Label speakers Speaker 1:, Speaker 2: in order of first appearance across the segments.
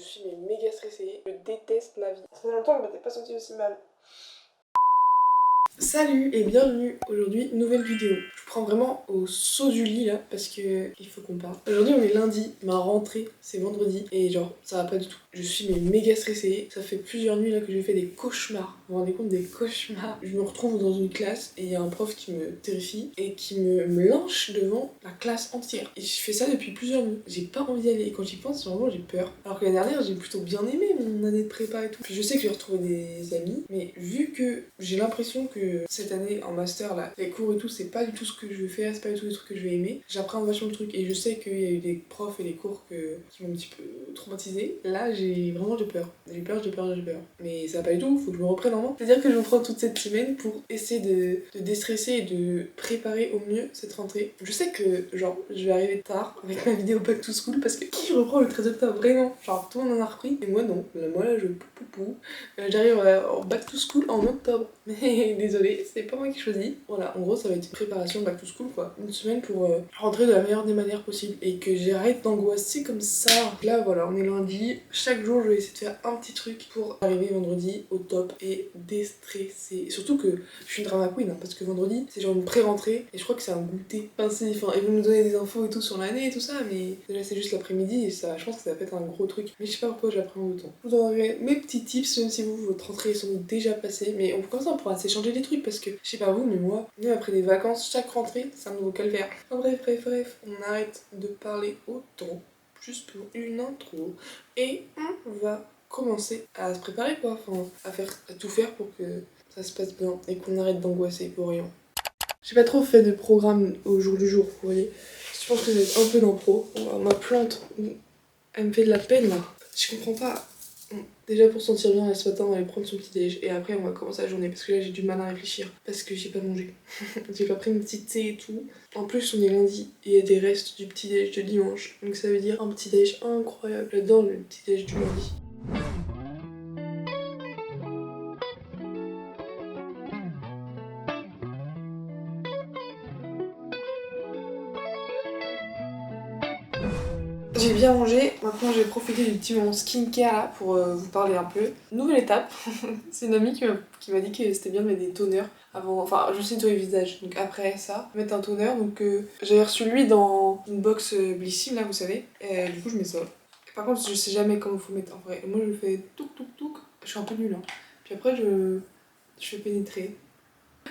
Speaker 1: suis méga stressée, je déteste ma vie. Ça fait longtemps que je m'étais pas sentie aussi mal. Salut et bienvenue. Aujourd'hui, nouvelle vidéo. Je prends vraiment au saut du lit là parce que il faut qu'on parle. Aujourd'hui on est lundi, ma rentrée c'est vendredi et genre ça va pas du tout. Je suis méga stressée. Ça fait plusieurs nuits là que je fais des cauchemars. Vous vous rendez compte des cauchemars? Je me retrouve dans une classe et il y a un prof qui me terrifie et qui me lynche devant la classe entière. Et je fais ça depuis plusieurs nuits. J'ai pas envie d'y aller et quand j'y pense vraiment j'ai peur. Alors que l'année dernière j'ai plutôt bien aimé mon année de prépa et tout. Puis je sais que je vais retrouver des amis mais vu que j'ai l'impression que cette année en master là, les cours et tout, c'est pas du tout ce que je veux faire, c'est pas du tout les trucs que je vais aimer. J'apprends vachement de trucs et je sais qu'il y a eu des profs et des cours qui m'ont un petit peu traumatisée. Là, j'ai peur. J'ai peur. Mais ça va pas du tout, faut que je me reprenne en main. C'est-à-dire que je me prends toute cette semaine pour essayer de déstresser et de préparer au mieux cette rentrée. Je sais que, genre, je vais arriver tard avec ma vidéo Back to School parce que qui reprend le 13 octobre vraiment? Genre, tout le monde en a repris et moi non. Moi là, je pou. J'arrive en Back to School en octobre. Mais désolée, c'est pas moi qui choisis. Voilà, en gros, ça va être une préparation Back to School quoi. Une semaine pour rentrer de la meilleure des manières possibles et que j'arrête d'angoisser comme ça. Là, voilà, on est lundi. Chaque jour, je vais essayer de faire un petit truc pour arriver vendredi au top et déstresser. Surtout que je suis une drama queen hein, parce que vendredi, c'est genre une pré-rentrée et je crois que c'est un goûter. Enfin, ils vont nous donner des infos et tout sur l'année et tout ça, mais déjà, c'est juste l'après-midi et ça, je pense que ça va être un gros truc. Mais je sais pas pourquoi j'apprends autant. Je vous donnerai mes petits tips, même si votre rentrée est sans doute déjà passée, mais on peut comme ça, on pourra s'échanger des trucs parce que je sais pas vous, mais moi, même après des vacances, chaque rentrée, c'est un nouveau calvaire. Enfin, bref, on arrête de parler autant, juste pour une intro, et on va commencer à se préparer quoi, enfin, à tout faire pour que ça se passe bien et qu'on arrête d'angoisser pour rien. J'ai pas trop fait de programme au jour du jour, vous voyez. Je pense que c'est un peu d'impro. Ma plante, elle me fait de la peine là. Je comprends pas. Déjà pour se sentir bien, ce matin on va aller prendre son petit déj et après on va commencer la journée parce que là j'ai du mal à réfléchir parce que j'ai pas mangé. J'ai pas pris une petite thé et tout. En plus on est lundi et il y a des restes du petit déj de dimanche donc ça veut dire un petit déj incroyable. J'adore le petit déj du lundi. J'ai bien mangé, maintenant j'ai profité du petit moment skincare là pour vous parler un peu. Nouvelle étape, c'est une amie qui m'a dit que c'était bien de mettre des toners avant, enfin je sais nettoyer le visage, donc après ça, mettre un toner, donc j'avais reçu lui dans une box Blissim là vous savez, et du coup je mets ça. Et par contre je sais jamais comment faut mettre en vrai, moi je fais touk, je suis un peu nulle hein. Puis après je fais pénétrer.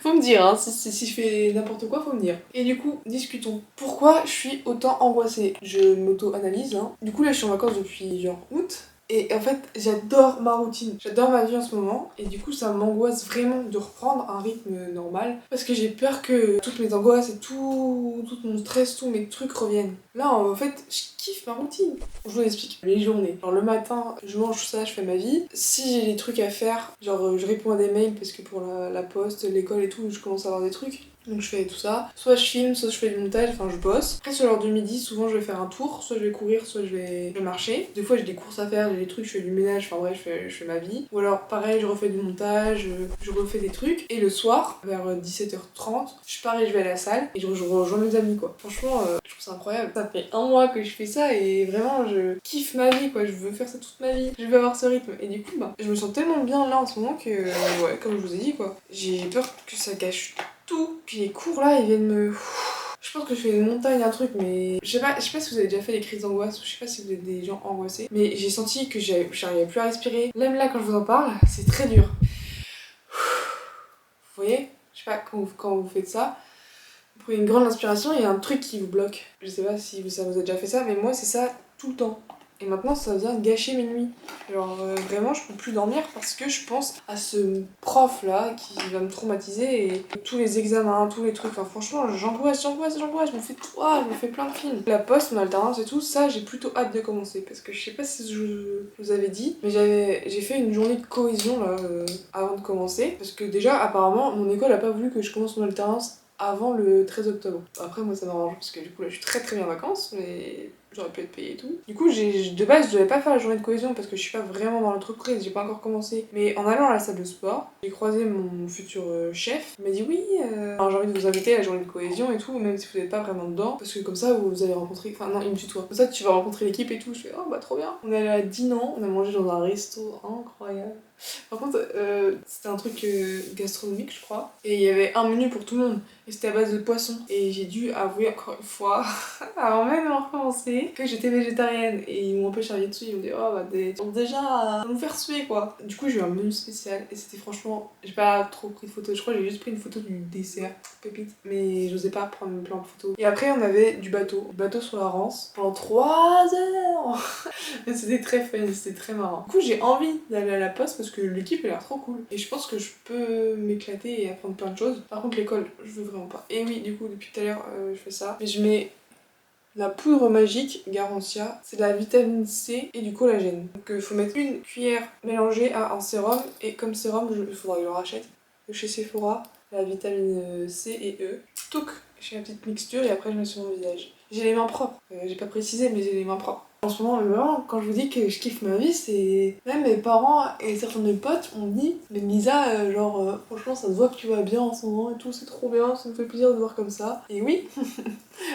Speaker 1: Faut me dire, hein, si je fais n'importe quoi, faut me dire. Et du coup, discutons. Pourquoi je suis autant angoissée? Je m'auto-analyse, hein. Du coup, là, je suis en vacances depuis genre août. Et en fait, j'adore ma routine. J'adore ma vie en ce moment. Et du coup, ça m'angoisse vraiment de reprendre un rythme normal. Parce que j'ai peur que toutes mes angoisses et tout mon stress, tous mes trucs reviennent. Là, en fait, je kiffe ma routine. Je vous explique les journées. Genre le matin, je mange ça, je fais ma vie. Si j'ai des trucs à faire, genre je réponds à des mails parce que pour la poste, l'école et tout, je commence à avoir des trucs. Donc je fais tout ça. Soit je filme, soit je fais du montage, enfin je bosse. Après sur l'heure du midi, souvent je vais faire un tour, soit je vais courir, soit je vais marcher. Des fois j'ai des courses à faire, j'ai des trucs, je fais du ménage, enfin bref, je fais ma vie. Ou alors pareil, je refais du montage, je refais des trucs. Et le soir, vers 17h30, je pars et je vais à la salle et je rejoins mes amis quoi. Franchement, je trouve ça incroyable. Ça fait un mois que je fais ça et vraiment je kiffe ma vie quoi, je veux faire ça toute ma vie. Je veux avoir ce rythme. Et du coup, bah, je me sens tellement bien là en ce moment que, ouais, comme je vous ai dit quoi, j'ai peur que ça gâche tout. Puis les cours là, ils viennent me... Je pense que je fais une montagne, un truc, mais je sais pas si vous avez déjà fait des crises d'angoisse, ou je sais pas si vous êtes des gens angoissés, mais j'ai senti que j'arrivais plus à respirer. Même là, quand je vous en parle, c'est très dur. Vous voyez? Je sais pas, quand vous faites ça, vous prenez une grande inspiration et il y a un truc qui vous bloque. Je sais pas si ça vous a déjà fait ça, mais moi c'est ça tout le temps. Et maintenant ça vient gâcher mes nuits. Genre vraiment je peux plus dormir parce que je pense à ce prof là qui va me traumatiser et tous les examens, tous les trucs. Enfin franchement j'angoisse, je me fais tout, je me fais plein de films. La poste, mon alternance et tout, ça j'ai plutôt hâte de commencer parce que je sais pas si je vous avais dit, mais j'ai fait une journée de cohésion là avant de commencer parce que déjà apparemment mon école a pas voulu que je commence mon alternance avant le 13 octobre. Après moi ça m'arrange parce que du coup là je suis très bien en vacances mais j'aurais pu être payée et tout. Du coup, de base, je devais pas faire la journée de cohésion parce que je suis pas vraiment dans l'entreprise, j'ai pas encore commencé. Mais en allant à la salle de sport, j'ai croisé mon futur chef. Il m'a dit oui, alors, j'ai envie de vous inviter à la journée de cohésion et tout, même si vous n'êtes pas vraiment dedans, parce que comme ça, vous allez rencontrer. Enfin, non, il me tutoie. Comme ça, tu vas rencontrer l'équipe et tout. Je fais oh bah trop bien. On est allé à Dinan, on a mangé dans un resto incroyable. Par contre, c'était un truc gastronomique, je crois. Et il y avait un menu pour tout le monde. Et c'était à base de poisson. Et j'ai dû avouer encore une fois, avant même de recommencer, que j'étais végétarienne. Et ils m'ont un peu charrié dessus. Ils m'ont dit, oh bah déjà à nous faire suer quoi. Du coup, j'ai eu un menu spécial. Et c'était franchement, j'ai pas trop pris de photos. Je crois que j'ai juste pris une photo du dessert, pépite. Mais j'osais pas prendre plein de photos. Et après, on avait du bateau. Du bateau sur la Rance. Pendant 3 heures. C'était très fun, c'était très marrant. Du coup, j'ai envie d'aller à la poste parce que l'équipe a l'air trop cool. Et je pense que je peux m'éclater et apprendre plein de choses. Par contre, l'école, je veux vraiment pas. Et oui, du coup, depuis tout à l'heure, je fais ça. Mais je mets la poudre magique Garantia, c'est de la vitamine C et du collagène. Donc il faut mettre une cuillère mélangée à un sérum. Et comme sérum, il faudra que je le rachète de chez Sephora, la vitamine C et E. Touc, je fais la petite mixture et après je mets sur mon visage. J'ai les mains propres, j'ai pas précisé mais j'ai les mains propres. En ce moment, vraiment, quand je vous dis que je kiffe ma vie, c'est... Même mes parents et certains de mes potes m'ont dit mais Lisa, franchement ça se voit que tu vas bien en ce moment et tout, c'est trop bien, ça me fait plaisir de voir comme ça. Et oui,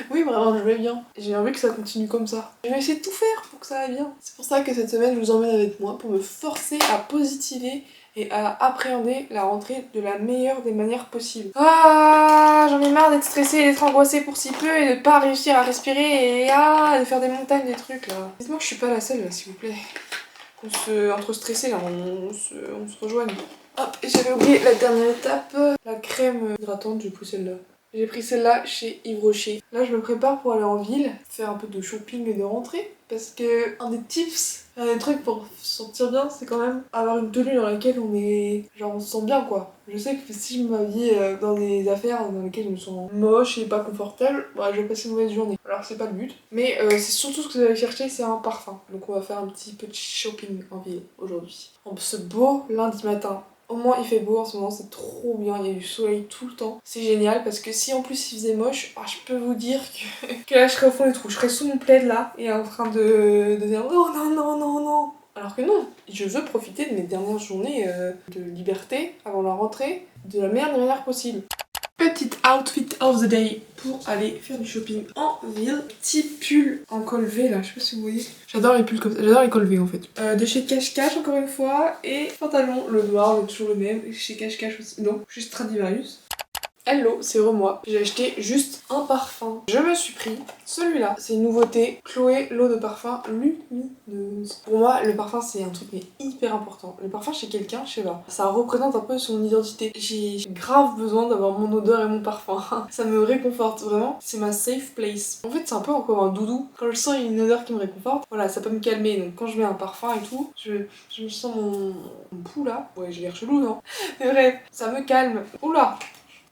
Speaker 1: oui vraiment je vais bien. J'ai envie que ça continue comme ça. Je vais essayer de tout faire pour que ça aille bien. C'est pour ça que cette semaine je vous emmène avec moi pour me forcer à positiver et à appréhender la rentrée de la meilleure des manières possibles. Ah, j'en ai marre d'être stressée et d'être angoissée pour si peu et de pas réussir à respirer et de faire des montagnes, des trucs là. Dites-moi que je suis pas la seule là, s'il vous plaît. Entre stressés là, on se rejoigne. Hop, et j'avais oublié la dernière étape, la crème hydratante, j'ai pris celle-là. J'ai pris celle-là chez Yves Rocher. Là, je me prépare pour aller en ville, faire un peu de shopping et de rentrée. Parce que un des tips, un des trucs pour se sentir bien, c'est quand même avoir une tenue dans laquelle on est... Genre, on se sent bien, quoi. Je sais que si je m'habille dans des affaires dans lesquelles je me sens moche et pas confortable, bah, je vais passer une mauvaise journée. Alors, c'est pas le but. Mais c'est surtout ce que vous allez chercher, c'est un parfum. Donc, on va faire un petit peu de shopping en ville aujourd'hui. En ce beau lundi matin. Au moins il fait beau en ce moment, c'est trop bien, il y a du soleil tout le temps. C'est génial parce que si en plus il faisait moche, je peux vous dire que là je serais au fond du trou. Je serais sous mon plaid là et en train de dire non, non, non, non, non. Alors que non, je veux profiter de mes dernières journées de liberté avant la rentrée de la meilleure manière possible. Petite outfit of the day pour aller faire du shopping en ville. Petit pull en col V là, je sais pas si vous voyez. J'adore les pulls comme ça, j'adore les cols V en fait. De chez Cache Cache encore une fois. Et pantalon, le noir, mais toujours le même. Chez Cache Cache aussi. Non, chez Stradivarius. Hello, c'est moi. J'ai acheté juste un parfum. Je me suis pris celui-là. C'est une nouveauté. Chloé, l'eau de parfum lumineuse. Pour moi, le parfum, c'est un truc mais hyper important. Le parfum chez quelqu'un, je sais pas. Ça représente un peu son identité. J'ai grave besoin d'avoir mon odeur et mon parfum. Ça me réconforte vraiment. C'est ma safe place. En fait, c'est un peu encore un doudou. Quand je sens une odeur qui me réconforte, voilà, ça peut me calmer. Donc quand je mets un parfum et tout, je me sens mon pouls là. Ouais, j'ai l'air chelou, non? Mais bref, ça me calme. Oula!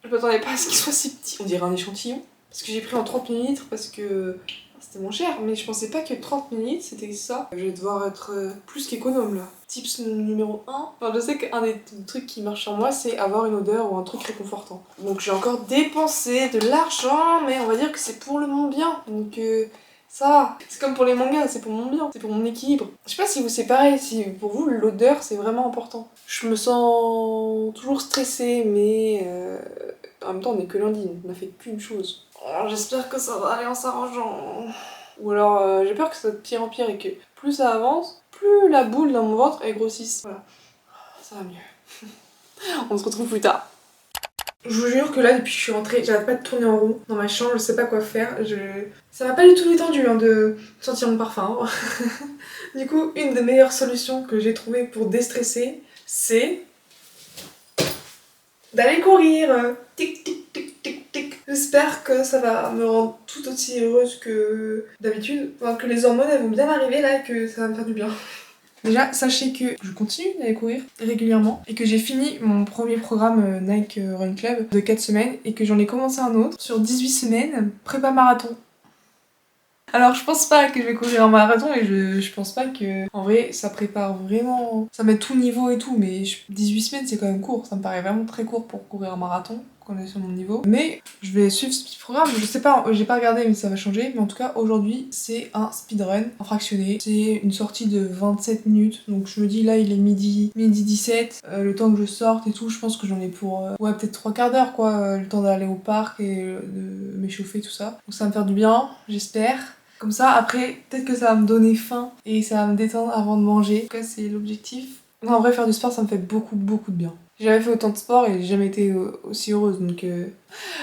Speaker 1: Je m'attendais pas à ce qu'il soit si petit. On dirait un échantillon. Parce que j'ai pris en 30 ml parce que c'était moins cher. Mais je pensais pas que 30 ml c'était ça. Je vais devoir être plus qu'économe là. Tips numéro 1. Enfin, je sais qu'un des trucs qui marche sur moi c'est avoir une odeur ou un truc réconfortant. Donc j'ai encore dépensé de l'argent. Mais on va dire que c'est pour le mon bien. Donc ça va. C'est comme pour les mangas, c'est pour mon bien, c'est pour mon équilibre. Je sais pas si vous c'est pareil, si pour vous l'odeur c'est vraiment important. Je me sens toujours stressée, mais en même temps on est que lundi, donc on a fait qu'une chose. Oh, j'espère que ça va aller en s'arrangeant. Ou alors j'ai peur que ça de pire en pire et que plus ça avance, plus la boule dans mon ventre elle grossisse. Voilà, ça va mieux. On se retrouve plus tard. Je vous jure que là, depuis que je suis rentrée, j'arrête pas de tourner en rond dans ma chambre, je sais pas quoi faire. Ça m'a pas du tout détendu de sentir mon parfum. Du coup, une des meilleures solutions que j'ai trouvées pour déstresser, c'est d'aller courir. Tic tic tic tic tic. J'espère que ça va me rendre tout aussi heureuse que d'habitude. Enfin, que les hormones elles vont bien arriver là et que ça va me faire du bien. Déjà, sachez que je continue d'aller courir régulièrement et que j'ai fini mon premier programme Nike Run Club de 4 semaines et que j'en ai commencé un autre sur 18 semaines, prépa marathon. Alors je pense pas que je vais courir un marathon et je pense pas que... En vrai, ça prépare vraiment... Ça met tout niveau et tout, mais 18 semaines c'est quand même court, ça me paraît vraiment très court pour courir un marathon. qu'on est sur mon niveau. Mais je vais suivre ce petit programme. Je sais pas, j'ai pas regardé mais ça va changer. Mais en tout cas aujourd'hui c'est un speedrun en fractionné. C'est une sortie de 27 minutes. Donc je me dis là il est midi 17. Le temps que je sorte et tout, je pense que j'en ai pour ouais peut-être 3/4 d'heure quoi. Le temps d'aller au parc et de m'échauffer tout ça. Donc ça va me faire du bien, j'espère. Comme ça après peut-être que ça va me donner faim et ça va me détendre avant de manger. En tout cas c'est l'objectif. Non, en vrai faire du sport ça me fait beaucoup de bien. J'ai jamais fait autant de sport et j'ai jamais été aussi heureuse donc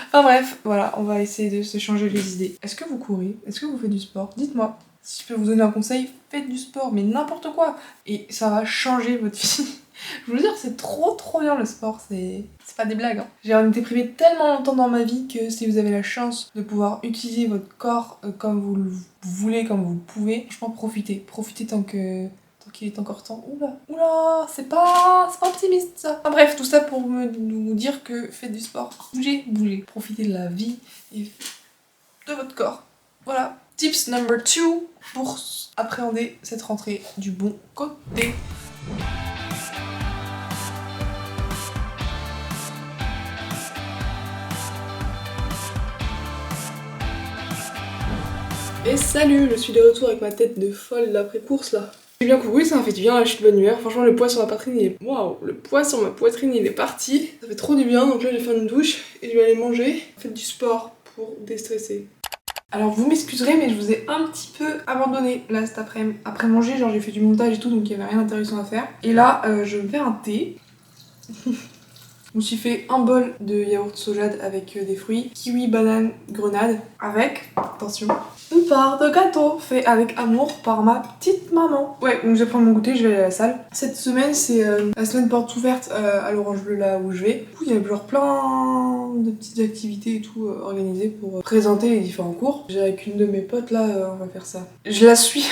Speaker 1: enfin bref, voilà, on va essayer de se changer les idées. Est-ce que vous courez? Est-ce que vous faites du sport? Dites-moi. Si je peux vous donner un conseil, faites du sport, mais n'importe quoi. Et ça va changer votre vie. Je veux dire, c'est trop bien le sport, c'est pas des blagues. Hein. J'ai été privée tellement longtemps dans ma vie que si vous avez la chance de pouvoir utiliser votre corps comme vous le voulez, comme vous le pouvez, franchement profitez. Profitez tant qu'il est encore temps. Oula, c'est pas optimiste ça. Enfin bref, tout ça pour nous dire que faites du sport. Bougez. Profitez de la vie et de votre corps. Voilà. Tips number 2 pour appréhender cette rentrée du bon côté. Et salut, je suis de retour avec ma tête de folle d'après-course là. J'ai bien couru, ça m'a fait du bien, là je suis de bonne humeur. Franchement le poids sur ma poitrine il est... Waouh, le poids sur ma poitrine il est parti. Ça fait trop du bien, donc là je vais faire une douche et je vais aller manger. Faites du sport pour déstresser. Alors vous m'excuserez mais je vous ai un petit peu abandonné là cet après-midi. Après manger, genre j'ai fait du montage et tout donc il n'y avait rien d'intéressant à faire. Et là je vais me faire un thé. Je me suis fait un bol de yaourt sojade avec des fruits, kiwi, banane, grenade, avec, attention, une part de gâteau fait avec amour par ma petite maman. Ouais, donc je vais prendre mon goûter, je vais aller à la salle. Cette semaine, c'est la semaine porte ouverte à l'Orange Bleu là où je vais. Du coup, il y a genre plein de petites activités et tout organisées pour présenter les différents cours. J'ai avec une de mes potes là, on va faire ça. Je la suis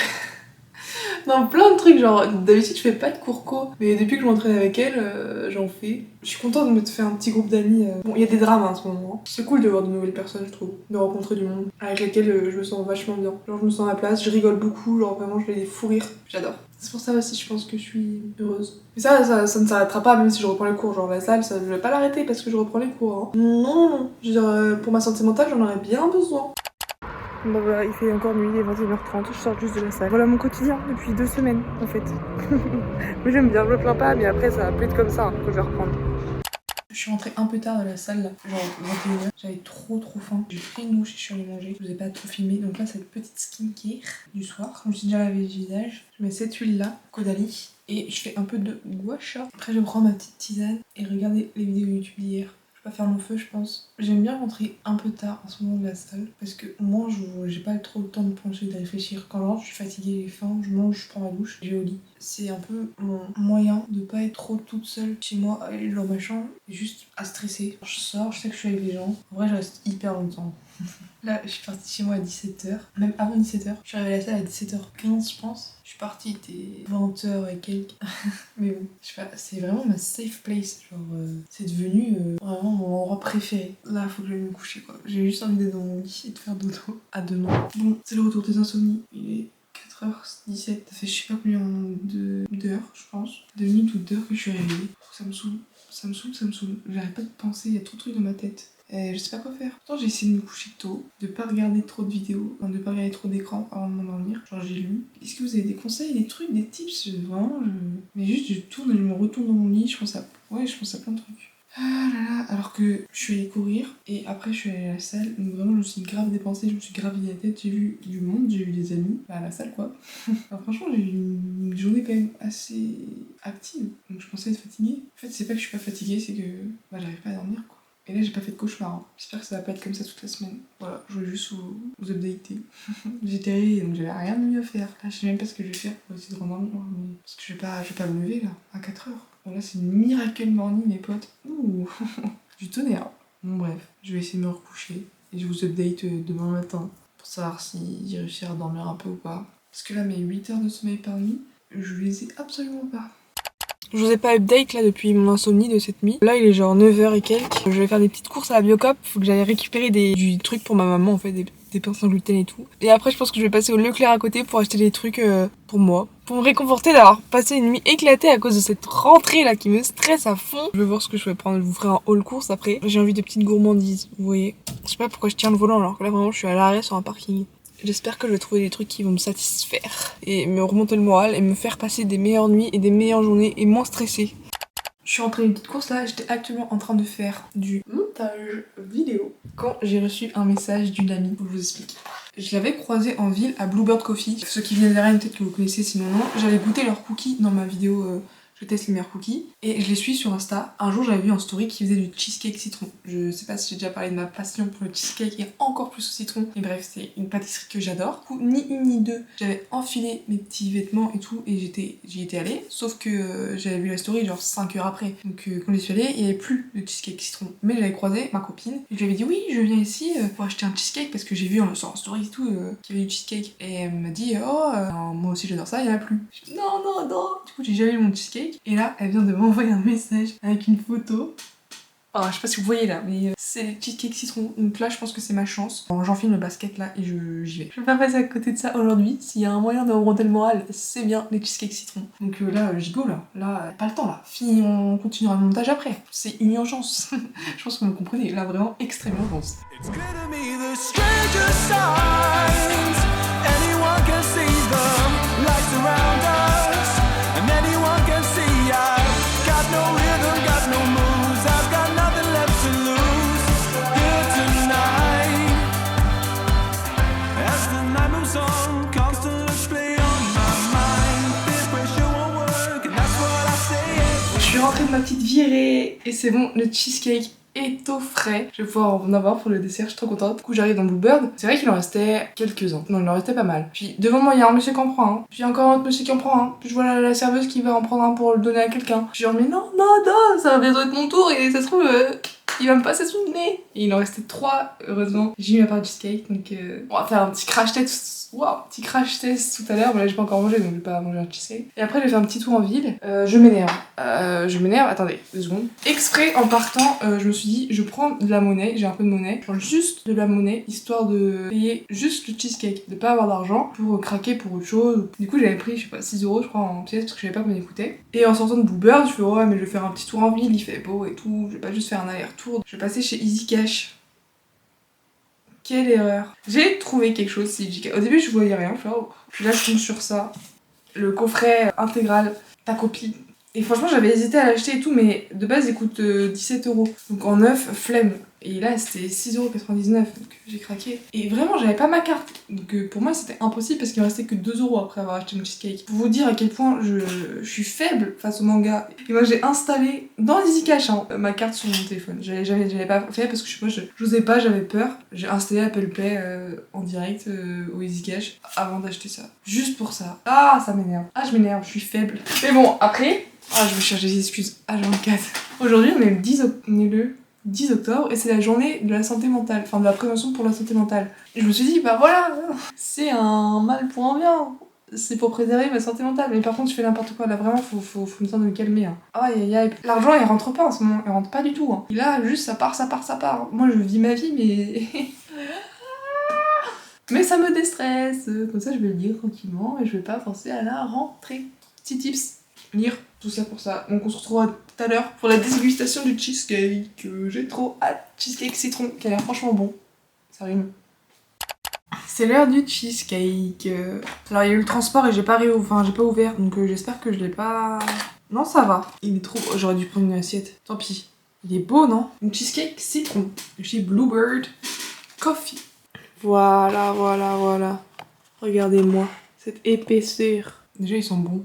Speaker 1: dans plein de trucs, genre d'habitude je fais pas de cours co, mais depuis que je m'entraîne avec elle, j'en fais. Je suis contente de me faire un petit groupe d'amis. Bon, il y a des drames en ce moment. C'est cool de voir de nouvelles personnes, je trouve, de rencontrer du monde avec lesquels je me sens vachement bien. Genre je me sens à la place, je rigole beaucoup, genre vraiment je fais des fous rires, j'adore. C'est pour ça aussi je pense que je suis heureuse. Mais ça ne s'arrêtera pas même si je reprends les cours, genre la salle, ça, je vais pas l'arrêter parce que je reprends les cours. Hein. Non. Je veux dire, pour ma santé mentale j'en aurais bien besoin. Bon voilà, il fait encore nuit, il est 21h30, je sors juste de la salle. Voilà mon quotidien depuis 2 semaines en fait. Mais j'aime bien, je me plains pas, mais après ça va plus être comme ça que je vais reprendre. Je suis rentrée un peu tard de la salle là, genre 21h. J'avais trop faim. J'ai pris une douche et je suis allée manger. Je vous ai pas trop filmé, donc là cette petite skincare du soir. Quand je suis déjà lavé le visage, je mets cette huile là, Caudalie, et je fais un peu de gua sha. Après je prends ma petite tisane et regardez les vidéos YouTube d'hier. Je vais pas faire long feu je pense. J'aime bien rentrer un peu tard en ce moment de la salle parce que moi j'ai pas trop le temps de pencher, de réfléchir. Quand je rentre je suis fatiguée, j'ai faim, je mange, je prends ma douche, je vais au lit. C'est un peu mon moyen de pas être trop toute seule chez moi dans ma chambre et juste à stresser. Je sors, je sais que je suis avec les gens. En vrai je reste hyper longtemps. Là je suis partie chez moi à 17h, même avant 17h. Je suis arrivée à la salle à 17h15 je pense. Je suis partie, il était 20h et quelques. Mais bon, je sais pas, c'est vraiment ma safe place. Genre, c'est devenu vraiment mon endroit préféré. Là, faut que j'aille me coucher quoi. J'ai juste envie d'être dans mon lit et de faire dodo. À demain. Bon, c'est le retour des insomnies. Il est 4h17. Ça fait je sais pas combien d'heures, je pense. 2 minutes ou d'heures que je suis réveillée. Ça me saoule. Ça me saoule. J'arrête pas de penser, il y a trop de trucs dans ma tête. Je sais pas quoi faire. Pourtant j'ai essayé de me coucher tôt, de pas regarder trop de vidéos, de pas regarder trop d'écran avant de m'endormir. Genre j'ai lu. Est-ce que vous avez des conseils, des trucs, des tips? Vraiment, mais juste je tourne et je me retourne dans mon lit, je pense à plein de trucs. Ah là là, alors que je suis allée courir et après je suis allée à la salle, donc vraiment je me suis grave dépensée, je me suis grave vidé la tête, j'ai vu du monde, j'ai vu des amis, à la salle quoi. Alors franchement j'ai eu une journée quand même assez active, donc je pensais être fatiguée. En fait c'est pas que je suis pas fatiguée, c'est que j'arrive pas à dormir quoi. Et là j'ai pas fait de cauchemar, hein. J'espère que ça va pas être comme ça toute la semaine. Voilà, je voulais juste vous updater. J'étais réveillée donc j'avais rien de mieux à faire. Là je sais même pas ce que je vais faire pour essayer de rendormir, mais... parce que je vais pas me lever là, à 4h. Bon là c'est une miracle morning mes potes. Ouh, du tonnerre. Bon bref, je vais essayer de me recoucher et je vous update demain matin pour savoir si j'ai réussi à dormir un peu ou pas. Parce que là mes 8 heures de sommeil par nuit, je les ai absolument pas. Je vous ai pas update là depuis mon insomnie de cette nuit. Là il est genre 9h et quelques. Je vais faire des petites courses à la Biocop. Faut que j'aille récupérer du truc pour ma maman en fait, des des pains sans gluten et tout. Et après je pense que je vais passer au Leclerc à côté pour acheter des trucs pour moi. Pour me réconforter d'avoir passé une nuit éclatée à cause de cette rentrée là qui me stresse à fond. Je vais voir ce que je vais prendre, je vous ferai un haul course après. J'ai envie de petites gourmandises, vous voyez. Je sais pas pourquoi je tiens le volant alors que là vraiment je suis à l'arrêt sur un parking. J'espère que je vais trouver des trucs qui vont me satisfaire et me remonter le moral et me faire passer des meilleures nuits et des meilleures journées et moins stressée. Je suis rentrée d'une petite course là, j'étais actuellement en train de faire du montage vidéo quand j'ai reçu un message d'une amie, je vous explique. Je l'avais croisée en ville à Bluebird Coffee. Ceux qui viennent derrière, peut-être que vous connaissez, sinon non. J'avais goûté leurs cookies dans ma vidéo je teste les meilleurs cookies. Et je les suis sur Insta. Un jour, j'avais vu en story qu'ils faisaient du cheesecake citron. Je sais pas si j'ai déjà parlé de ma passion pour le cheesecake et encore plus au citron. Et bref, c'est une pâtisserie que j'adore. Du coup, ni une ni deux, j'avais enfilé mes petits vêtements et tout et j'y étais allée. Sauf que j'avais vu la story genre 5 heures après. Donc quand j'y suis allée, il n'y avait plus de cheesecake citron. Mais j'avais croisé ma copine et je lui avais dit oui, je viens ici pour acheter un cheesecake parce que j'ai vu sur en story et tout qu'il y avait du cheesecake. Et elle m'a dit moi aussi j'adore ça, il n'y en a plus. Je dis, non, non, non. Du coup, j'ai jamais eu mon cheesecake. Et là, elle vient de m'envoyer un message avec une photo. Oh, je sais pas si vous voyez là, mais c'est les cheesecake citron. Donc là, je pense que c'est ma chance. J'enfile le basket là et j'y vais. Je vais pas passer à côté de ça aujourd'hui. S'il y a un moyen de remonter le moral, c'est bien les cheesecake citron. Donc là, j'y go là. Là, pas le temps là. Fini, on continuera le montage après. C'est une urgence. Je pense que vous me comprenez. Là, vraiment, extrême urgence. Je suis rentrée de ma petite virée et c'est bon, le cheesecake est au frais. Je vais pouvoir en avoir pour le dessert, je suis trop contente. Du coup, j'arrive dans Bluebird. C'est vrai qu'il en restait quelques-uns. Non, il en restait pas mal. Puis devant moi, il y a un monsieur qui en prend un. Puis encore un autre monsieur qui en prend un. Puis je vois la serveuse qui va en prendre un pour le donner à quelqu'un. Je dis, mais non, non, non, ça va bientôt être mon tour et ça se trouve, il va me passer sous le nez. Et il en restait 3, heureusement. J'ai eu ma part de cheesecake, donc on va faire un petit crash test. Wow, petit crash test tout à l'heure. Bon, là, j'ai pas encore mangé, donc je vais pas manger un cheesecake. Et après, je vais faire un petit tour en ville. Je m'énerve. Attendez, 2 secondes. Exprès, en partant, je me suis dit, je prends de la monnaie. J'ai un peu de monnaie. Je prends juste de la monnaie, histoire de payer juste le cheesecake. De pas avoir d'argent pour craquer pour autre chose. Du coup, j'avais pris, je sais pas, 6 € je crois en pièces parce que je savais pas combien il coûtait. Et en sortant de Bluebird, je fais, ouais, mais je vais faire un petit tour en ville. Il fait beau et tout. Je vais pas juste faire un aller-retour. Je vais passer chez Easy Cash. Quelle erreur. J'ai trouvé quelque chose, c'est Easy Cash. Au début, je voyais rien. Puis là, je tombe sur ça. Le coffret intégral, ta copine. Et franchement, j'avais hésité à l'acheter et tout, mais de base, il coûte 17 €. Donc en neuf, flemme. Et là, c'était 6,99 €, donc j'ai craqué. Et vraiment, j'avais pas ma carte. Donc pour moi, c'était impossible parce qu'il me restait que 2 € après avoir acheté mon cheesecake. Pour vous dire à quel point je suis faible face au manga. Et moi, j'ai installé dans Easy Cash ma carte sur mon téléphone. J'avais pas fait parce que je j'osais pas, j'avais peur. J'ai installé Apple Pay en direct au Easy Cash avant d'acheter ça. Juste pour ça. Ah, ça m'énerve. Ah, je m'énerve, je suis faible. Mais bon, après... Ah, je me cherche des excuses. H24. Aujourd'hui, on est le 10 octobre et c'est la journée de la santé mentale, enfin de la prévention pour la santé mentale. Et je me suis dit, bah voilà, c'est un mal pour un bien. C'est pour préserver ma santé mentale. Mais par contre, je fais n'importe quoi. Là, vraiment, faut me temps de me calmer. Aïe, aïe, aïe. L'argent, il rentre pas en ce moment. Il rentre pas du tout. Et là, juste, ça part. Moi, je vis ma vie, mais... mais ça me déstresse. Comme ça, je vais le lire tranquillement et je vais pas penser à la rentrée. Petit tips. Lire, tout ça pour ça. Donc on se retrouvera tout à l'heure pour la dégustation du cheesecake. J'ai trop hâte. Cheesecake citron, qui a l'air franchement bon. Ça rime. C'est l'heure du cheesecake. Alors il y a eu le transport et j'ai pas ouvert, donc j'espère que je l'ai pas... Non, ça va. Il est trop... J'aurais dû prendre une assiette. Tant pis. Il est beau, non? Un cheesecake citron de chez Bluebird Coffee. Voilà. Regardez-moi cette épaisseur. Déjà, ils sont bons.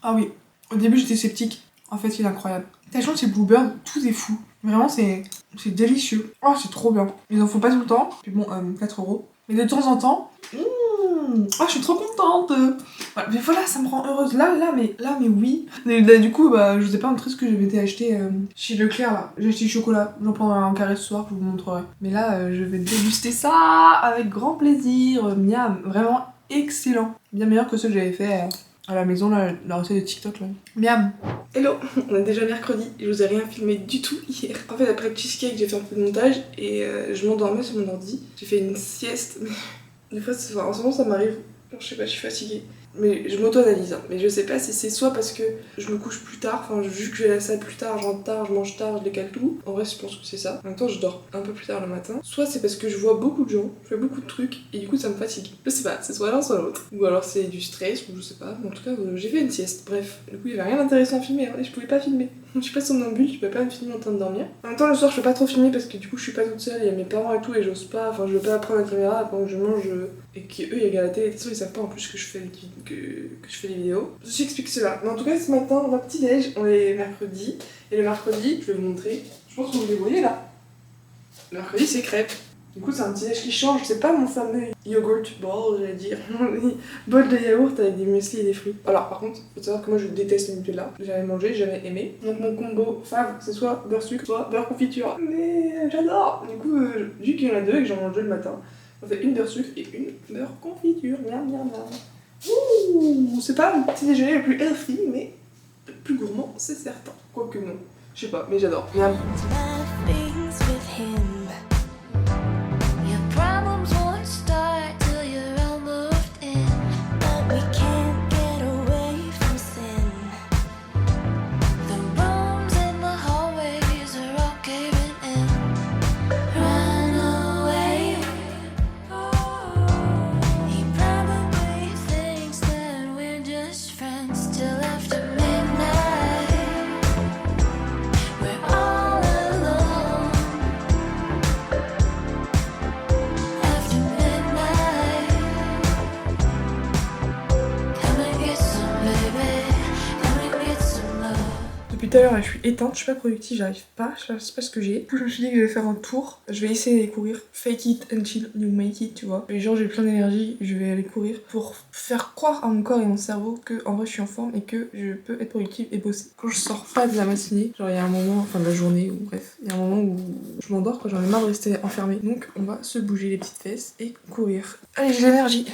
Speaker 1: Ah oui, au début j'étais sceptique. En fait, il est incroyable. Sachant chez Bluebird, tout est fou. Vraiment, c'est délicieux. Oh, c'est trop bien. Ils en font pas tout le temps. Puis bon, 4 €. Mais de temps en temps... Ah, je suis trop contente. Mais voilà, ça me rend heureuse. Là, mais oui. Et là, du coup, je vous ai pas montré ce que j'avais été acheter chez Leclerc, là. J'ai acheté du chocolat. J'en prends un carré ce soir, je vous montrerai. Mais là, je vais déguster ça avec grand plaisir. Miam, vraiment excellent. Bien meilleur que ceux que j'avais fait à la maison, là, la recette de TikTok, là. Miam. Hello, on est déjà mercredi, je vous ai rien filmé du tout hier. En fait, après le cheesecake, j'ai fait un peu de montage et je m'endormais sur mon ordi. J'ai fait une sieste, mais des fois, en ce moment, ça m'arrive. Je sais pas, je suis fatiguée. Mais je m'auto-analyse, hein. Mais je sais pas si c'est soit parce que je me couche plus tard, enfin vu que je vais à la salle plus tard, je rentre tard, je mange tard, je décale tout. En vrai, je pense que c'est ça. En même temps, je dors un peu plus tard le matin. Soit c'est parce que je vois beaucoup de gens, je fais beaucoup de trucs et du coup ça me fatigue. Je sais pas, c'est soit l'un soit l'autre. Ou alors c'est du stress, ou je sais pas. Mais en tout cas, j'ai fait une sieste. Bref, du coup, il y avait rien d'intéressant à filmer, hein, et je pouvais pas filmer. Je suis pas somnambule, je peux pas me filmer en train de dormir. En même temps, le soir, je peux pas trop filmer parce que du coup, je suis pas toute seule, il y a mes parents et tout, et j'ose pas, enfin, je veux pas prendre la caméra pendant que je mange et qu'eux ils regardent la télé. De toute façon, ils savent pas en plus que je fais des vidéos. Je t'explique cela. Mais en tout cas, ce matin, on va petit-déj, on est mercredi, et le mercredi, je vais vous montrer, je pense que vous les voyez là. Le mercredi, c'est crêpes. Du coup, c'est un petit déj qui change, c'est pas mon fameux yogurt bowl, j'allais dire. Bol de yaourt avec des muesli et des fruits. Alors, par contre, faut savoir que moi je déteste les là. J'avais mangé, j'avais aimé. Donc, mon combo fave, c'est soit beurre sucre, soit beurre confiture. Mais j'adore! Du coup, vu qu'il y en a deux et que j'en mange deux le matin, on fait une beurre sucre et une beurre confiture. Miam, miam, miam. Ouh, c'est pas le petit déjeuner le plus healthy, mais le plus gourmand, c'est certain. Quoique non. Je sais pas, mais j'adore. Miam. Depuis tout à l'heure, je suis éteinte, je suis pas productive, j'arrive pas, je sais pas ce que j'ai. Du coup, je me suis dit que je vais faire un tour, je vais essayer d'aller courir. Fake it until you make it, tu vois. Et genre, j'ai plein d'énergie, je vais aller courir pour faire croire à mon corps et mon cerveau que en vrai, je suis en forme et que je peux être productive et bosser. Quand je sors pas de la matinée, genre, il y a un moment, enfin de la journée, ou bref, il y a un moment où je m'endors quand j'en ai marre de rester enfermée. Donc, on va se bouger les petites fesses et courir. Allez, j'ai l'énergie.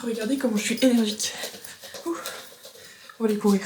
Speaker 1: Regardez comment je suis énergique. On va aller courir.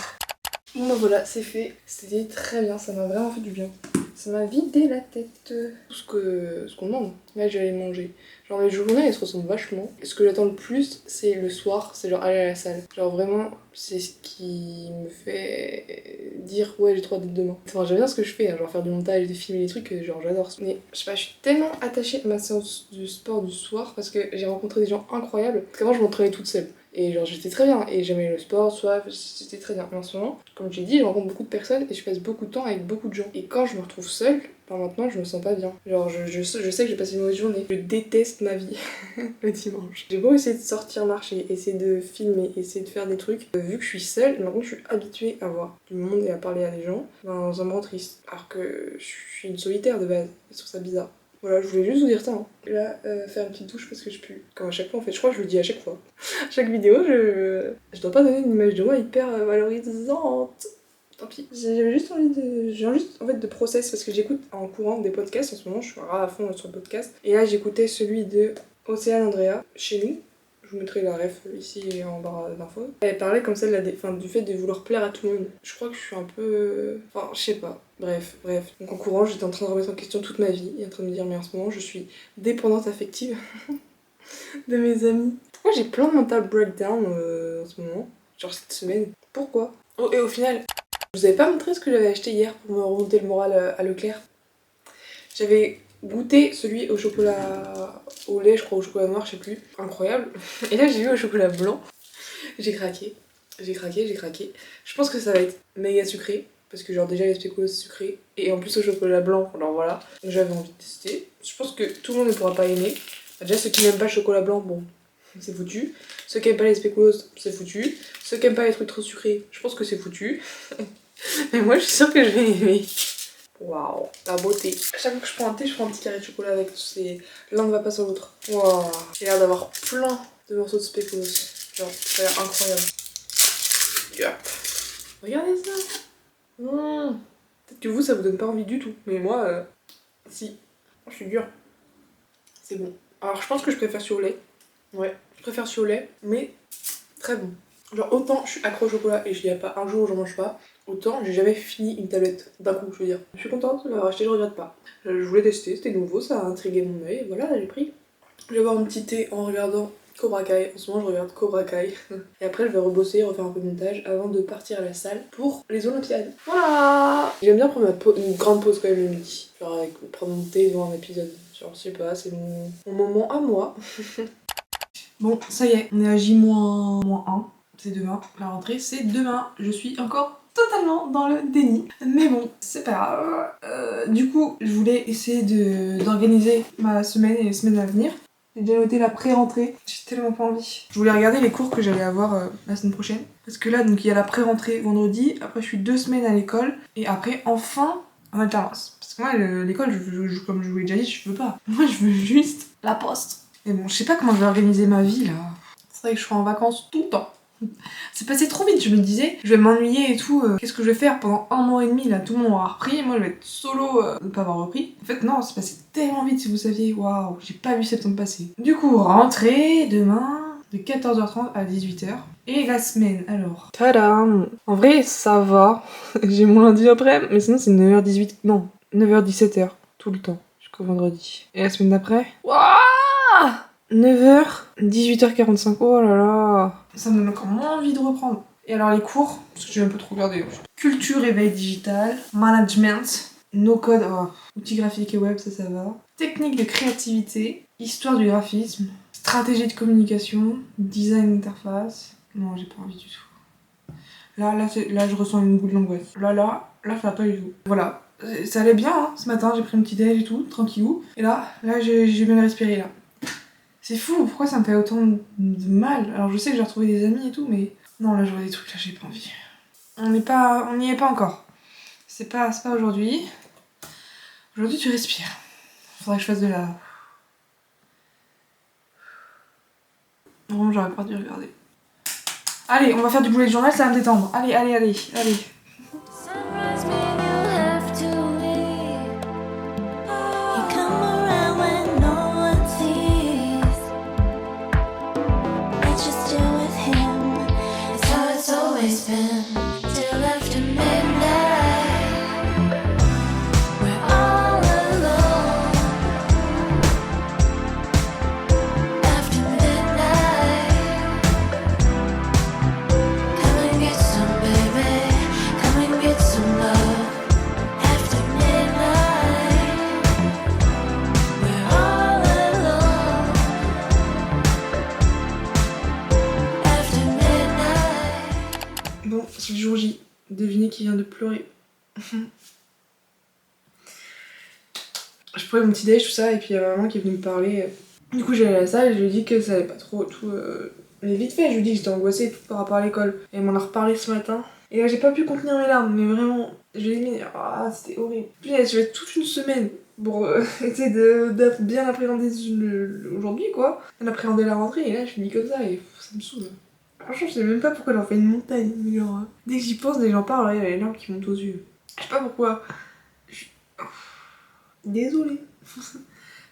Speaker 1: Bon bah voilà, c'est fait. C'était très bien, ça m'a vraiment fait du bien. Ça m'a vidé la tête. Tout ce qu'on demande. Là, je vais aller manger. Genre, les journées, elles se ressemblent vachement. Et ce que j'attends le plus, c'est le soir, c'est genre aller à la salle. Genre, vraiment, c'est ce qui me fait dire ouais, j'ai trop hâte d'être demain. Enfin, j'aime bien ce que je fais, hein, genre faire du montage, des films et des trucs, genre, j'adore. Mais je sais pas, je suis tellement attachée à ma séance du sport du soir parce que j'ai rencontré des gens incroyables. Parce qu'avant, je m'entraînais toute seule. Et genre j'étais très bien et j'aimais le sport, soit c'était très bien. Mais en ce moment, comme je l'ai dit, je rencontre beaucoup de personnes et je passe beaucoup de temps avec beaucoup de gens. Et quand je me retrouve seule, ben maintenant je me sens pas bien. Genre je sais que j'ai passé une mauvaise journée. Je déteste ma vie le dimanche. J'ai beau essayer de sortir marcher, essayer de filmer, essayer de faire des trucs. Vu que je suis seule, maintenant je suis habituée à voir du monde et à parler à des gens, ben ça me rend triste. Alors que je suis une solitaire de base. Je trouve ça bizarre. Voilà, je voulais juste vous dire ça. Hein. Et là, faire une petite douche parce que je pue. Comme à chaque fois en fait, je crois que je le dis à chaque fois. Chaque vidéo, je dois pas donner une image de moi hyper valorisante. Tant pis. J'ai juste en fait de process parce que j'écoute en courant des podcasts en ce moment, je suis à fond sur le podcast. Et là, j'écoutais celui de Océane Andrea, chez nous. Je vous mettrai la ref ici en barre d'infos. Elle parlait comme ça du fait de vouloir plaire à tout le monde. Je crois que je suis un peu... Enfin, je sais pas. Bref. Donc en courant, j'étais en train de remettre en question toute ma vie et en train de me dire, mais en ce moment, je suis dépendante affective de mes amis. Pourquoi j'ai plein de mental breakdown en ce moment? Genre cette semaine. Pourquoi? Oh, et au final, je vous avais pas montré ce que j'avais acheté hier pour me remonter le moral à Leclerc. J'avais goûté celui au chocolat au lait, je crois, au chocolat noir, je sais plus. Incroyable. Et là, j'ai vu au chocolat blanc. J'ai craqué. Je pense que ça va être méga sucré. Parce que genre déjà les spéculoos c'est sucré. Et en plus au chocolat blanc, alors voilà. J'avais envie de tester. Je pense que tout le monde ne pourra pas aimer. Déjà ceux qui n'aiment pas le chocolat blanc, bon, c'est foutu. Ceux qui aiment pas les spéculoos, c'est foutu. Ceux qui aiment pas les trucs trop sucrés, je pense que c'est foutu. Mais moi je suis sûre que je vais aimer. Waouh, la beauté. À chaque fois que je prends un thé, je prends un petit carré de chocolat avec tous ces... L'un ne va pas sans l'autre. Waouh, j'ai l'air d'avoir plein de morceaux de spéculoos. Genre, ça a l'air incroyable. Yep. Regardez ça. Peut-être que vous, ça vous donne pas envie du tout. Mais moi, si. Je suis dure. C'est bon. Alors, je pense que je préfère sur au lait. Ouais, je préfère celui au lait, mais très bon. Genre autant je suis accro au chocolat et il n'y a pas un jour où j'en mange pas, autant j'ai jamais fini une tablette d'un coup, je veux dire. Je suis contente de l'avoir acheté, je regrette pas. Je voulais tester, c'était nouveau, ça a intrigué mon œil, et voilà, j'ai pris. Je vais boire un petit thé en regardant Cobra Kai. En ce moment, je regarde Cobra Kai. Et après, je vais rebosser, refaire un peu de montage avant de partir à la salle pour les Olympiades. Voilà. J'aime bien prendre une grande pause quand même le midi. Genre avec prendre mon thé devant un épisode. Genre, je sais pas, c'est mon moment à moi. Bon, ça y est, on est à J-1. C'est demain. La rentrée, c'est demain. Je suis encore totalement dans le déni. Mais bon, c'est pas grave. Du coup, je voulais essayer d'organiser ma semaine et les semaines à venir. J'ai déjà noté la pré-rentrée. J'ai tellement pas envie. Je voulais regarder les cours que j'allais avoir la semaine prochaine. Parce que là, donc il y a la pré-rentrée vendredi. Après, je suis 2 semaines à l'école. Et après, enfin, en alternance. Parce que moi, l'école, comme je vous l'ai déjà dit, je veux pas. Moi, je veux juste la poste. Mais bon, je sais pas comment je vais organiser ma vie là. C'est vrai que je serai en vacances tout le temps. C'est passé trop vite, je me disais, je vais m'ennuyer et tout, qu'est-ce que je vais faire pendant 1 mois et demi là, tout le monde aura repris, moi je vais être solo de ne pas avoir repris. En fait non, c'est passé tellement vite si vous saviez, waouh, j'ai pas vu septembre passer. Du coup, rentrée demain de 14h30 à 18h. Et la semaine alors. Tadam. En vrai ça va, j'ai mon lundi après, mais sinon c'est 9h18, non, 9h17h, tout le temps, jusqu'au vendredi. Et la semaine d'après, waouh, 9h, 18h45, oh là là. Ça me donne encore moins envie de reprendre. Et alors les cours, parce que j'ai un peu trop regardé. Culture, éveil digital, management, no code, outils graphiques et web, ça va. Technique de créativité, histoire du graphisme, stratégie de communication, design d'interface. Non, j'ai pas envie du tout. Là, je ressens une boule d'angoisse. Là, ça va pas du tout. Voilà. Ça allait bien, hein. Ce matin, j'ai pris un petit déj et tout, tranquillou. Et là, j'ai bien respirer, là. C'est fou, pourquoi ça me fait autant de mal? Alors je sais que j'ai retrouvé des amis et tout, mais non, là je vois des trucs, là j'ai pas envie. On n'y est pas encore. C'est pas aujourd'hui. Aujourd'hui tu respires. Faudrait que je fasse de la... Vraiment j'aurais pas dû regarder. Allez, on va faire du bullet journal, ça va me détendre. Allez. Bon, c'est le jour J. Devinez qui vient de pleurer. Je prenais mon petit déj, tout ça, et puis il y a ma maman qui est venue me parler. Du coup, j'ai allé à la salle et je lui ai dit que ça allait pas trop et tout. Mais vite fait, je lui ai dit que j'étais angoissée et tout par rapport à l'école. Et elle m'en a reparlé ce matin. Et là, j'ai pas pu contenir mes larmes, mais vraiment, je l'ai mis. Ah, c'était horrible. Puis là, je vais toute une semaine pour essayer de bien appréhender aujourd'hui, quoi. Bien appréhender la rentrée, et là, je finis comme ça, et ça me saoule. Franchement, je sais même pas pourquoi j'en fais une montagne, mais genre, dès que j'y pense, dès que j'en parle, il y a les larmes qui montent aux yeux. Je sais pas pourquoi. Désolée. Je sais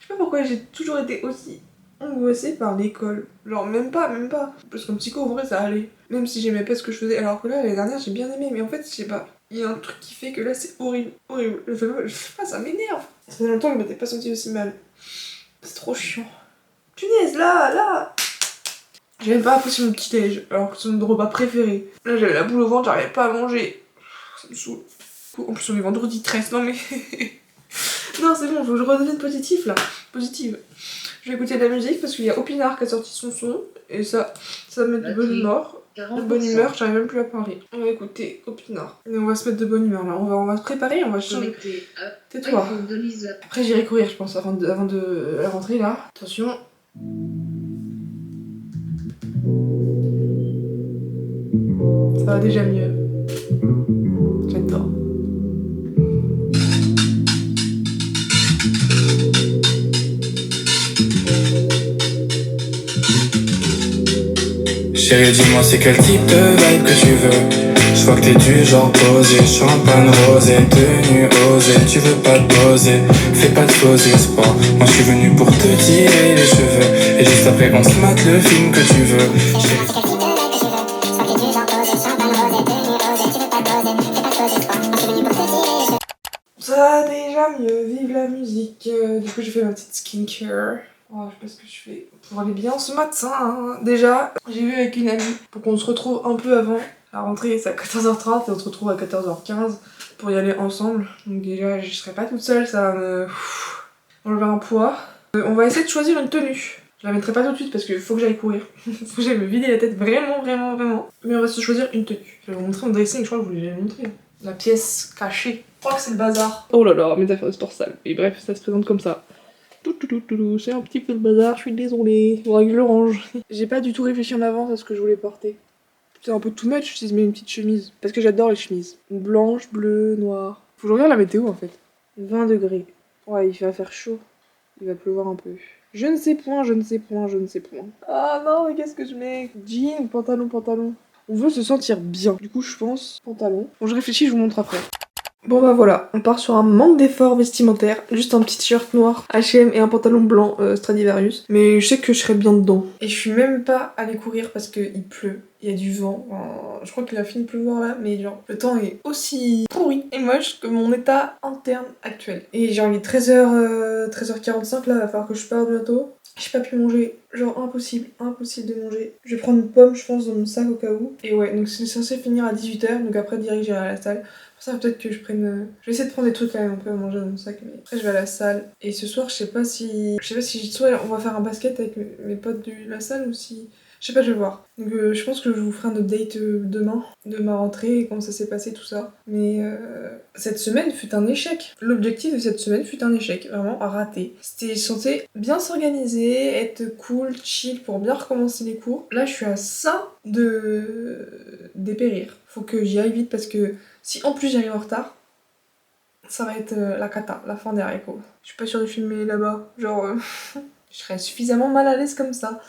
Speaker 1: pas pourquoi j'ai toujours été aussi angoissée par l'école. Genre, même pas. Parce qu'en psycho, en vrai, ça allait. Même si j'aimais pas ce que je faisais. Alors que là, l'année dernière, j'ai bien aimé. Mais en fait, je sais pas. Il y a un truc qui fait que là, c'est horrible. Je sais pas, ça m'énerve. Ça fait longtemps que je m'étais pas sentie aussi mal. C'est trop chiant. Punaise, là. J'ai même pas apprécié mon petit déj. Alors que c'est mon repas préféré. Là, j'avais la boule au ventre, j'arrivais pas à manger. Ça me saoule. En plus, on est vendredi 13. Non, mais. Non, c'est bon, faut que je redevienne positive là. Positive. Je vais écouter de la musique parce qu'il y a Opinard qui a sorti son son. Et ça me met de bonne humeur. De bonne humeur, j'arrive même plus à parler. On va écouter Opinard. Et on va se mettre de bonne humeur là. On va se préparer, on va changer. Tais-toi. Après, j'irai courir, je pense, avant de la rentrée là. Attention. Ça va déjà mieux. J'adore.
Speaker 2: Chérie, dis-moi c'est quel type de vibe que tu veux. Je vois que t'es du genre posé, champagne rosé, tenue osée. Tu veux pas te poser, fais pas de faux espoirs. Moi je suis venu pour te tirer les cheveux, et juste après qu'on se mate le film que tu veux.
Speaker 1: Ça va déjà mieux, vive la musique. Du coup j'ai fait ma petite skincare. Oh, je sais pas ce que je fais pour aller bien ce matin. Hein. Déjà, j'ai vu avec une amie pour qu'on se retrouve un peu avant. La rentrée c'est à 14h30 et on se retrouve à 14h15 pour y aller ensemble. Donc déjà je serai pas toute seule, ça va me enlever un poids. On va essayer de choisir une tenue. Je la mettrai pas tout de suite parce qu'il faut que j'aille courir. Faut que j'aille me vider la tête vraiment. Mais on va se choisir une tenue. Je vais vous montrer mon dressing, je crois que je vous l'ai déjà montré. La pièce cachée. Oh c'est le bazar. Oh là là, mes affaires de sport sales. Et bref, ça se présente comme ça. C'est un petit peu le bazar, je suis désolée. Faudrait que je le range. J'ai pas du tout réfléchi en avance à ce que je voulais porter. C'est un peu too much si je mets une petite chemise. Parce que j'adore les chemises. Blanche, bleue, noire. Faut que je regarde la météo en fait. 20 degrés. Ouais, il va faire chaud. Il va pleuvoir un peu. Je ne sais point. Ah non, mais qu'est-ce que je mets? Jean, pantalon. On veut se sentir bien. Du coup, je pense pantalon. Bon, je réfléchis, je vous montre après. Bon bah voilà, on part sur un manque d'effort vestimentaire, juste un petit t-shirt noir H&M et un pantalon blanc Stradivarius, mais je sais que je serai bien dedans. Et je suis même pas allée courir parce qu'il pleut, il y a du vent, je crois qu'il a fini de pleuvoir là, mais genre le temps est aussi pourri et moche que mon état interne actuel. Et genre il est 13h45 là, il va falloir que je parte bientôt. J'ai pas pu manger, genre impossible de manger. Je vais prendre une pomme je pense dans mon sac au cas où. Et ouais, donc c'est censé finir à 18h, donc après direct j'irai à la salle. Pour ça peut-être que je prenne... Je vais essayer de prendre des trucs quand même un peu à manger dans mon sac, mais après je vais à la salle. Et ce soir je sais pas si... soit on va faire un basket avec mes potes de la salle ou si... Je sais pas, je vais voir. Donc je pense que je vous ferai un update demain de ma rentrée et comment ça s'est passé tout ça. Mais cette semaine fut un échec. L'objectif de cette semaine fut un échec, vraiment raté. C'était censé bien s'organiser, être cool, chill pour bien recommencer les cours. Là je suis à ça de dépérir. Faut que j'y aille vite parce que si en plus j'arrive en retard, ça va être la cata, la fin des haricots. Je suis pas sûre de filmer là-bas, genre je serais suffisamment mal à l'aise comme ça.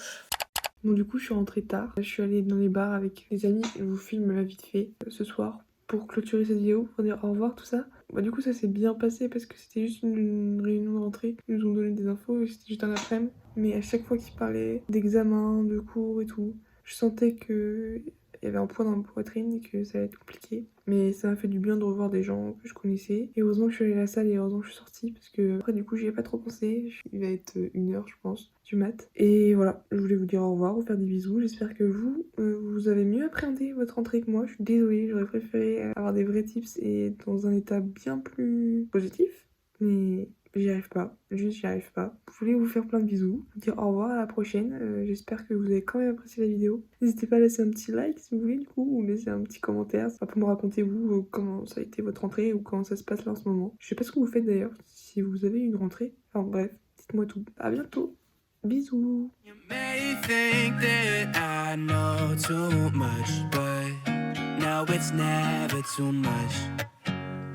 Speaker 1: Bon du coup je suis rentrée tard, je suis allée dans les bars avec les amis, je vous filme là vite fait ce soir pour clôturer cette vidéo, pour dire au revoir tout ça. Bah du coup ça s'est bien passé parce que c'était juste une réunion de rentrée, ils nous ont donné des infos et c'était juste un après-midi. Mais à chaque fois qu'ils parlaient d'examens, de cours et tout, je sentais que il y avait un poids dans ma poitrine et que ça allait être compliqué. Mais ça m'a fait du bien de revoir des gens que je connaissais. Et heureusement que je suis allée à la salle et heureusement que je suis sortie parce que après du coup j'y ai pas trop pensé. Il va être 1h je pense du mat. Et voilà, je voulais vous dire au revoir, vous faire des bisous. J'espère que vous avez mieux appréhendé votre rentrée que moi. Je suis désolée, j'aurais préféré avoir des vrais tips et être dans un état bien plus positif. Mais j'y arrive pas, juste j'y arrive pas. Je voulais vous faire plein de bisous, vous dire au revoir à la prochaine. J'espère que vous avez quand même apprécié la vidéo. N'hésitez pas à laisser un petit like si vous voulez du coup, ou laisser un petit commentaire. Ça peut me raconter vous comment ça a été votre rentrée ou comment ça se passe là en ce moment. Je sais pas ce que vous faites d'ailleurs, si vous avez une rentrée. Enfin bref, dites-moi tout. À bientôt. Bisous.
Speaker 2: You may think that I know too much, but no, it's never too much.